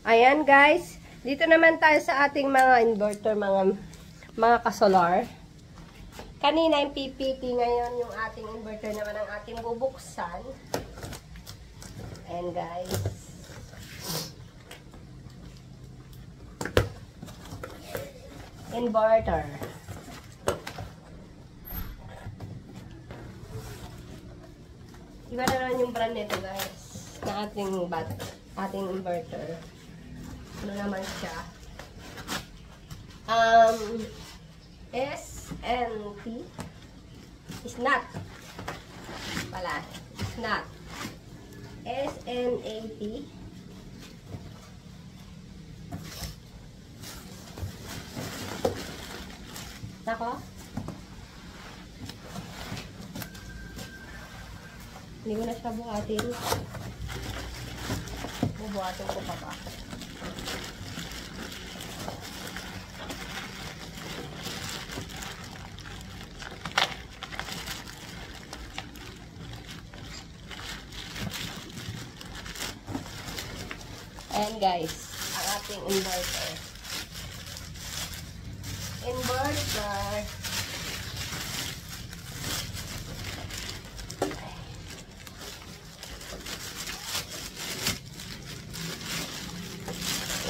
Ayan guys, dito naman tayo sa ating mga inverter, mga kasolar. Kanina yung PPT, ngayon yung ating inverter naman ang ating bubuksan. Ayan guys. Inverter. Iba na naman yung brand nito guys, na ating inverter. Ano naman siya? SNT is not pala. It's not. SNAT. Nako? Hindi ko na siya buhatin. Bubuhatin ko pa ba? Ayan guys, ang ating inverter.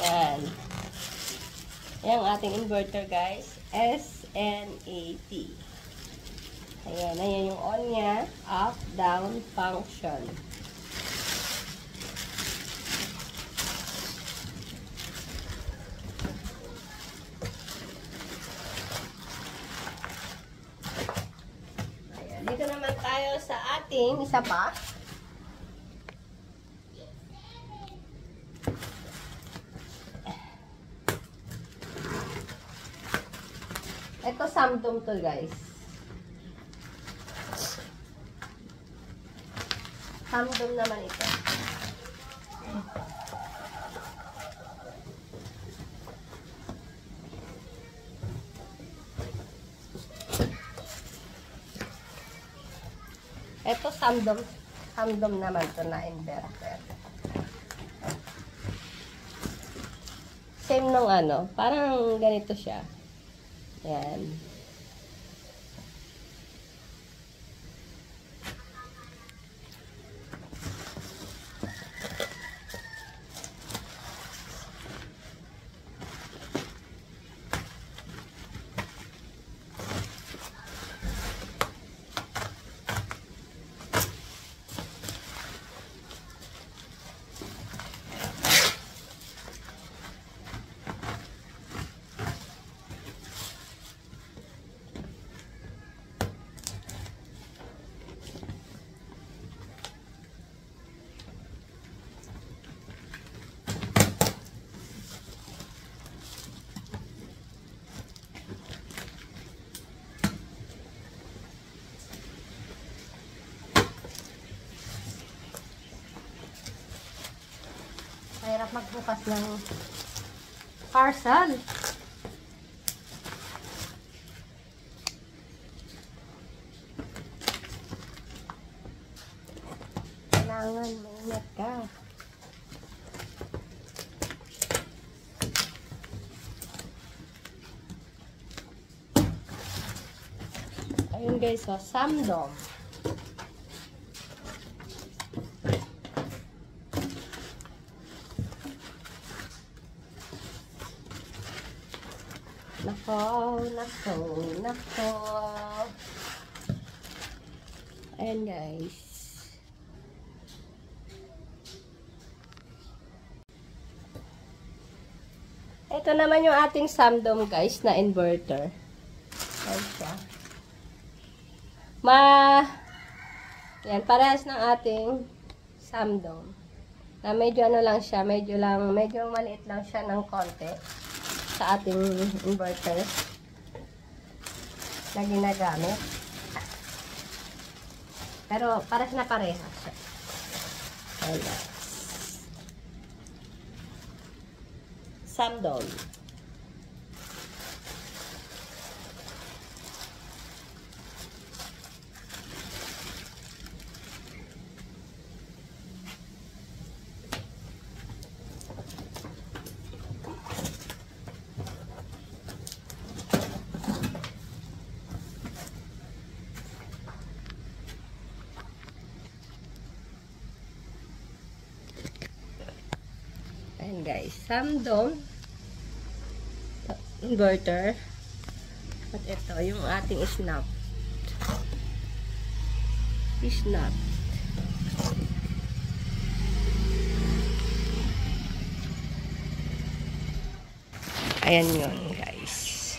Ayan. Ayan ang ating inverter guys. SNAT. Ayan, ayan yung on niya. Up, down, function. Ayan, dito naman tayo sa ating isa pa. Ito Samsung to guys. Samsung naman ito. Ito Samsung naman to na inverter. Same nung ano, parang ganito siya. Ayan. Mahirap magbukas ng parcel. Kailangan maingat ka. Ayun guys, so Samsung. Nako. Ayan guys. Ito naman yung ating Samsung guys na inverter. Ayan siya. Yan, parehas ng ating Samsung. Na medyo ano lang siya, medyo maliit lang siya ng konti sa ating inverter na ginagamit. Pero parehas na parehas siya. Ayan. Samsung. Ayan guys, Samdong inverter. At ito, yung ating snap. Snap. Ayan yun guys.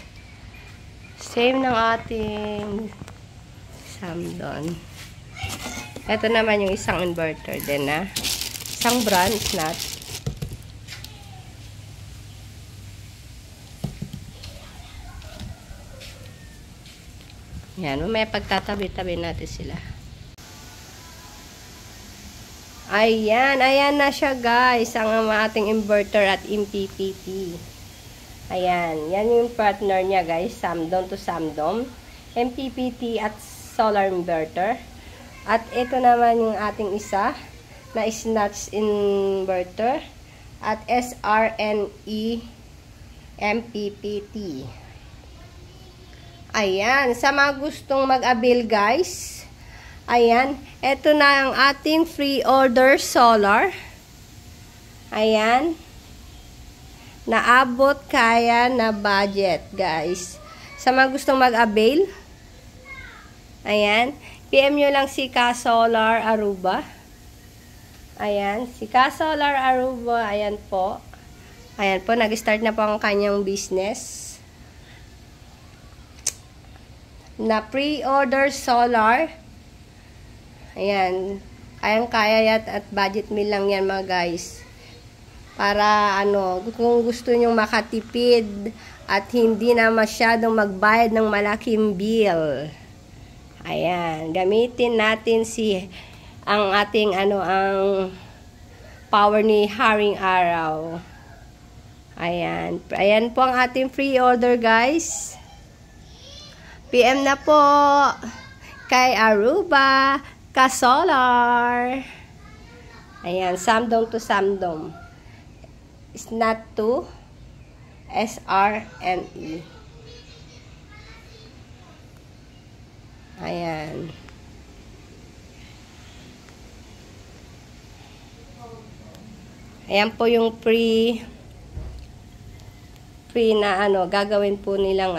Same ng ating Samdong. Ito naman yung isang inverter din na. Isang brand, not. Yan, may pagtatabi-tabi natin sila. Ayan, ayan na siya guys, ang ating inverter at MPPT. Ayan, yan yung partner niya guys, Samdong to Samdong, MPPT at solar inverter. At ito naman yung ating isa na snatch inverter at SRNE MPPT. Ayan, sa mga gustong mag-avail guys, ayan, ito na ang ating free order solar. Ayan, naabot kaya na budget guys. Sa mga gustong mag-avail, ayan, PM nyo lang si Ka Solar Aruba. Ayan, si Ka Solar Aruba, ayan po. Ayan po, nag-start na po ang kanyang business. Na pre-order solar. Ayan, kayang-kaya yan at budget meal lang yan mga guys. Para ano, kung gusto nyo makatipid at hindi na masyadong magbayad ng malaking bill. Ayan, gamitin natin ang ating ang power ni Haring Araw. Ayan, ayan po ang ating free order guys. PM na po kay Aruba, Ka Solar. Ayan, Samdong to Samdong. It's not to SRNE. Ayan. Ayan po yung pre na gagawin po nilang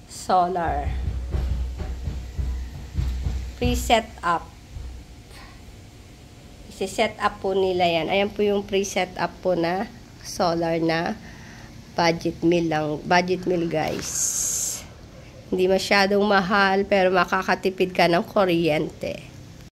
solar. Pre-set up. I-set up po nila yan. Ayan po yung pre-set up po na solar na budget meal lang. Budget meal guys. Hindi masyadong mahal pero makakatipid ka ng kuryente.